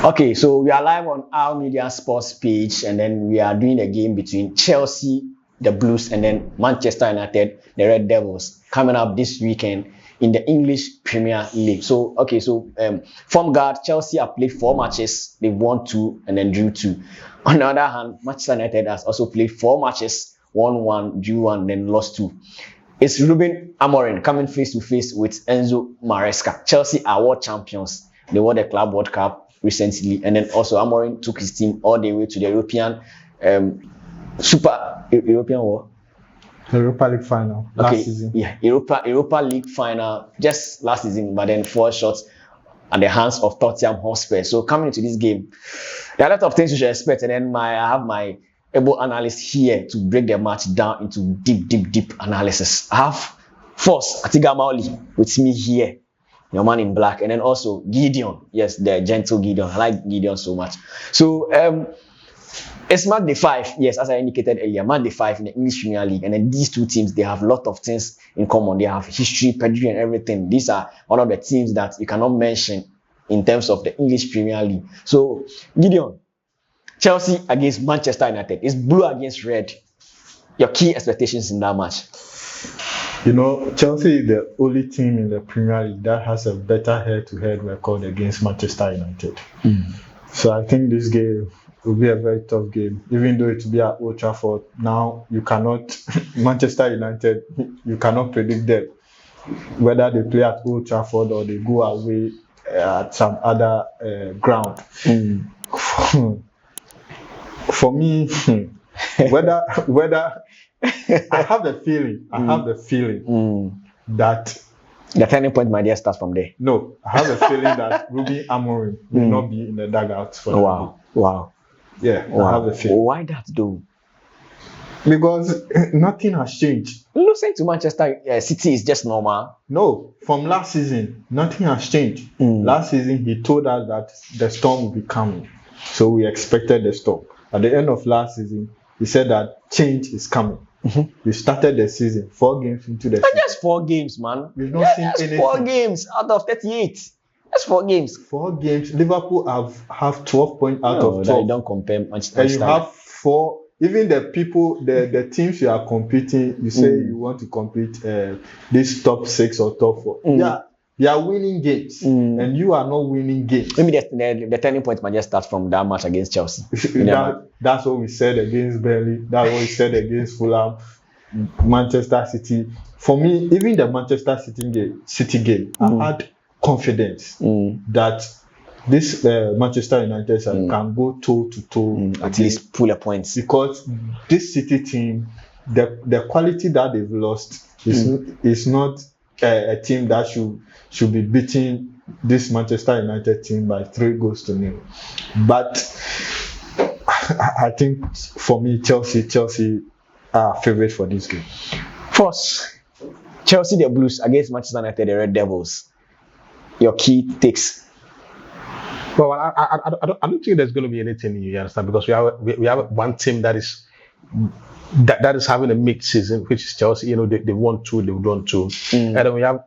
Okay, so we are live on our media sports page, and then we are doing a game between Chelsea, the Blues, and then Manchester United, the Red Devils, coming up this weekend in the English Premier League. So, from guard, Chelsea have played 4 matches, they've won 2 and then drew 2. On the other hand, Manchester United has also played 4 matches, won 1, drew 1, then lost 2. It's Ruben Amorim coming face to face with Enzo Maresca. Chelsea are world champions. They won the Club World Cup recently, and then also Amorim took his team all the way to the European Europa League final last season. Yeah, Europa League final just last season, but then 4 shots at the hands of Tottenham Hotspur. So coming into this game, there are a lot of things you should expect, and then I have my able analyst here to break the match down into deep analysis. I have Force Atiga Maoli with me here, your man in black, and then also Gideon. Yes, the gentle Gideon. I like Gideon so much. So it's Matchday 5. Yes, as I indicated earlier, Matchday 5 in the English Premier League, and then these two teams, they have a lot of things in common. They have history, pedigree, and everything. These are one of the teams that you cannot mention in terms of the English Premier League. So Gideon, Chelsea against Manchester United. It's blue against red. Your key expectations in that match? You know, Chelsea is the only team in the Premier League that has a better head-to-head record against Manchester United. So I think this game will be a very tough game, even though it will be at Old Trafford. Now, you cannot, Manchester United, you cannot predict them, whether they play at Old Trafford or they go away at some other ground. For me, whether I have the feeling that the turning point, my dear, starts from there. No, I have a feeling that Ruben Amorim will not be in the dugout for Wow. Yeah, I have a feeling. Why that though? Because nothing has changed. Losing to Manchester City is just normal. No, from last season, nothing has changed. Last season, he told us that the storm will be coming. So we expected the storm. At the end of last season, he said that change is coming. We started the season 4 games into the season. Just 4 games, man. We've not seen anything. 4 games out of 38. That's 4 games. 4 games. Liverpool have 12 points out of 12. You don't compare Manchester. And you have 4. Even the people, the teams you are competing, you say you want to compete this top 6 or top 4. Yeah, they are winning games, and you are not winning games. Maybe the turning point might just start from that match against Chelsea. That's what we said against Burnley. That's what we said against Fulham, Manchester City. For me, even the Manchester City game, I had confidence that this Manchester United can go toe to toe, at least pull a point, because this City team, the quality that they've lost is not a team that should be beating this Manchester United team by 3-0. But I think for me, Chelsea are favorite for this game. First, Chelsea the Blues against Manchester United the Red Devils. Your key takes. Well, I don't think there's going to be anything new, you understand, because we have one team that is having a mixed season, which is Chelsea. You know, they won 2, they won 2, and then we have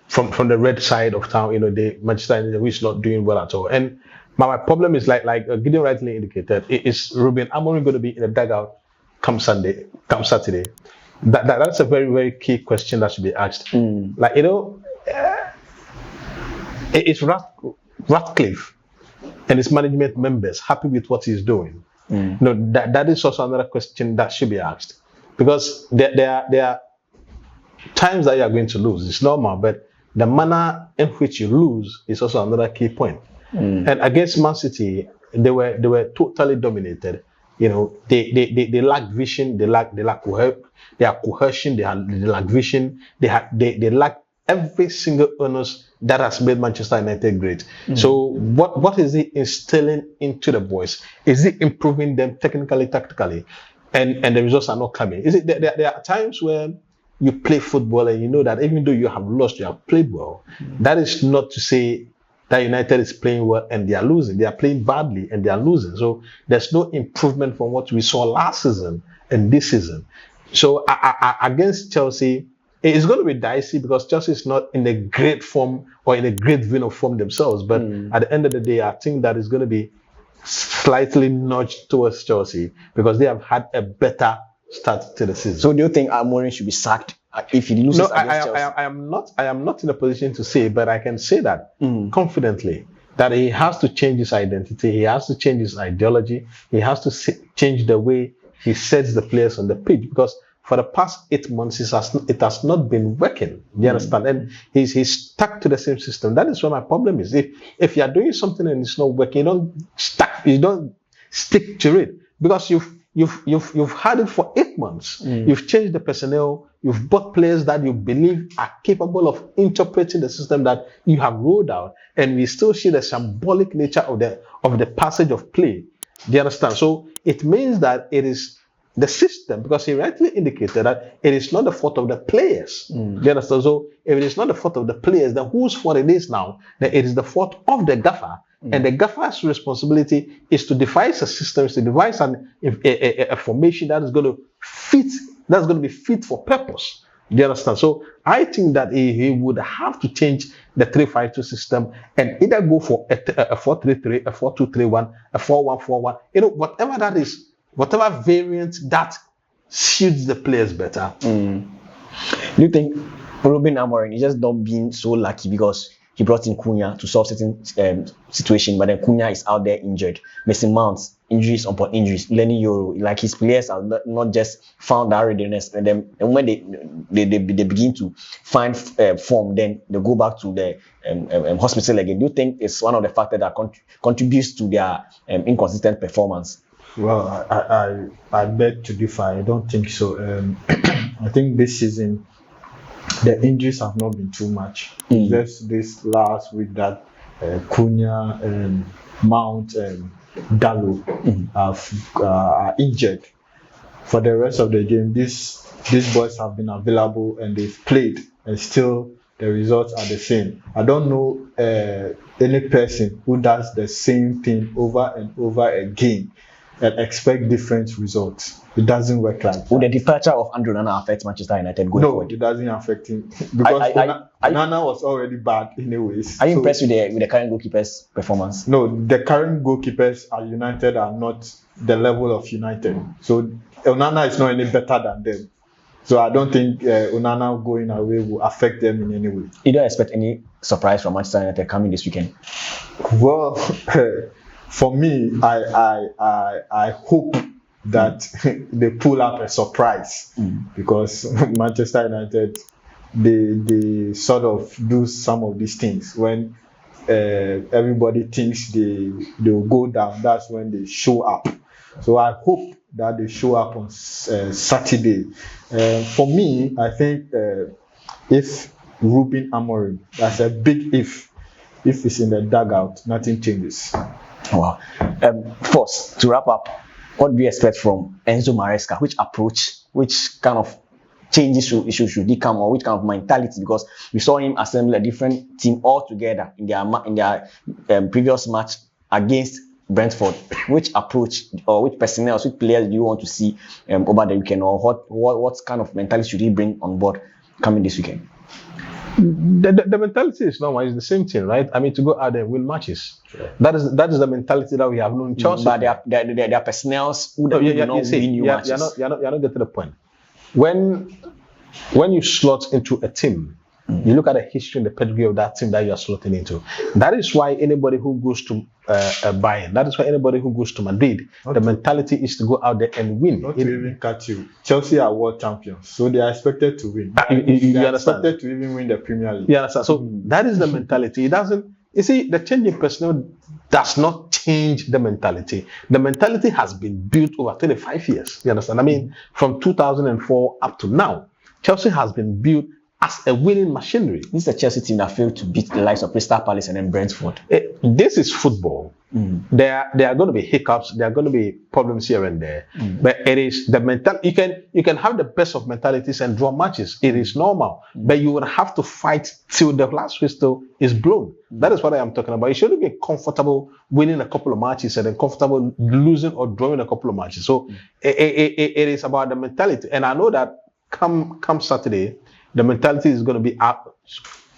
from the red side of town, you know, the Manchester United, which is not doing well at all. And my problem is like Gideon rightly indicated, is Ruben Amorim going to be in the dugout come Saturday? That's a very, very key question that should be asked. Like, you know, it's Ratcliffe and his management members happy with what he's doing? No, that is also another question that should be asked, because there are times that you are going to lose. It's normal, but the manner in which you lose is also another key point. And against Man City, they were totally dominated. You know, they lack vision, they lack cohesion, they lack vision, they lack every single onus that has made Manchester United great. So what is it instilling into the boys? Is it improving them technically, tactically, and the results are not coming? Is it there are times where you play football and you know that even though you have lost, you have played well. That is not to say that United is playing well and they are losing. They are playing badly and they are losing. So there's no improvement from what we saw last season and this season. So against Chelsea, it's going to be dicey because Chelsea is not in a great form or in a great vein of form themselves. But at the end of the day, I think that is going to be slightly nudged towards Chelsea because they have had a better start to the season. So do you think Amorim should be sacked if he loses against Chelsea? I am not in a position to say, but I can say that confidently that he has to change his identity, he has to change his ideology, he has to change the way he sets the players on the pitch because for the past 8 months it has not been working. You understand? And he's stuck to the same system. That is where my problem is. If you are doing something and it's not working, you don't stick to it because you've had it for 8 months. You've changed the personnel. You've bought players that you believe are capable of interpreting the system that you have rolled out, and we still see the symbolic nature of the passage of play. Do you understand? So it means that it is the system, because he rightly indicated that it is not the fault of the players. Do you understand? So if it is not the fault of the players, then whose fault it is now? Then it is the fault of the gaffer. And the gaffer's responsibility is to devise a system, to devise a formation that is going to be fit for purpose. Do you understand? So I think that he would have to change the 3-5-2 system and either go for a 4-3-3, a 4-2-3-1, a 4-1-4-1. Whatever that is, whatever variant that suits the players better. Do you think Ruben Amorim is just not being so lucky because he brought in Cunha to solve certain situation, but then Cunha is out there injured, missing Mounts, injuries upon injuries, Lenny Euro, like his players are not just found that readiness, and when they begin to find form, then they go back to the hospital again. Do you think it's one of the factors that contributes to their inconsistent performance? Well, I beg to differ. I don't think so. I think this season the injuries have not been too much. Just this last week that Cunha, Mount, and Dallo are injured. For the rest of the game, these boys have been available and they've played, and still the results are the same. I don't know any person who does the same thing over and over again and expect different results. It doesn't work like that. Will the departure of Andrew Onana affect Manchester United going forward? No, it doesn't affect him because Onana was already bad anyways. Are you impressed with the current goalkeeper's performance? No, the current goalkeepers at United are not the level of United. So Onana is not any better than them. So I don't think Onana going away will affect them in any way. You don't expect any surprise from Manchester United coming this weekend? Well, for me, I hope that they pull up a surprise because Manchester United they sort of do some of these things when everybody thinks they'll go down. That's when they show up. So I hope that they show up on Saturday. For me, I think if Ruben Amorim, that's a big if it's in the dugout, nothing changes. Wow. First, to wrap up, what do you expect from Enzo Maresca? Which approach, which kind of changes should he come, or which kind of mentality? Because we saw him assemble a different team altogether in their previous match against Brentford. Which approach or which personnel, which players do you want to see over the weekend, or what kind of mentality should he bring on board coming this weekend? The mentality is normal. It's the same thing, right? I mean, to go out there and win matches. Sure. That is the mentality that we have known in Chelsea. But their personnel who not win you matches. You're not getting to the point. When you slot into a team, you look at the history and the pedigree of that team that you are slotting into. That is why anybody who goes to Bayern, that is why anybody who goes to Madrid, the mentality is to go out there and win. Not to even cut you. Chelsea are world champions, so they are expected to win. You are understand? Expected to even win the Premier League. You understand? So that is the mentality. It doesn't. You see, the changing personnel does not change the mentality. The mentality has been built over 25 years. You understand? I mean, from 2004 up to now, Chelsea has been built as a winning machinery. This is a Chelsea team that failed to beat the likes of Crystal Palace and then Brentford. This is football. There are going to be hiccups. There are going to be problems here and there. But it is the mental. You can have the best of mentalities and draw matches. It is normal. But you will have to fight till the last whistle is blown. That is what I am talking about. You shouldn't be comfortable winning a couple of matches and then comfortable losing or drawing a couple of matches. So it is about the mentality. And I know that come Saturday, The mentality is going to be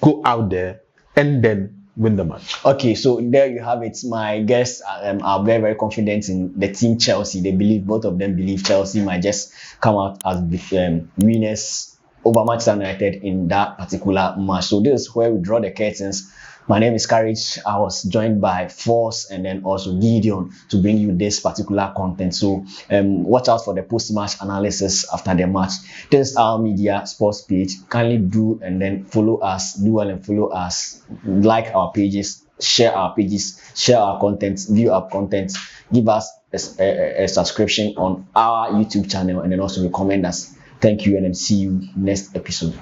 go out there and then win the match. Okay, so there you have it. My guests are very, very confident in the team Chelsea. They believe, both of them believe Chelsea might just come out as the winners over Manchester United in that particular match. So this is where we draw the curtains. My name is Courage. I was joined by Force and then also Gideon to bring you this particular content. So watch out for the post-match analysis after the match. This is our media sports page. Kindly do and then follow us. Do well and follow us. Like our pages, share our pages, share our content, view our content, give us a subscription on our YouTube channel, and then also recommend us. Thank you, and then see you next episode.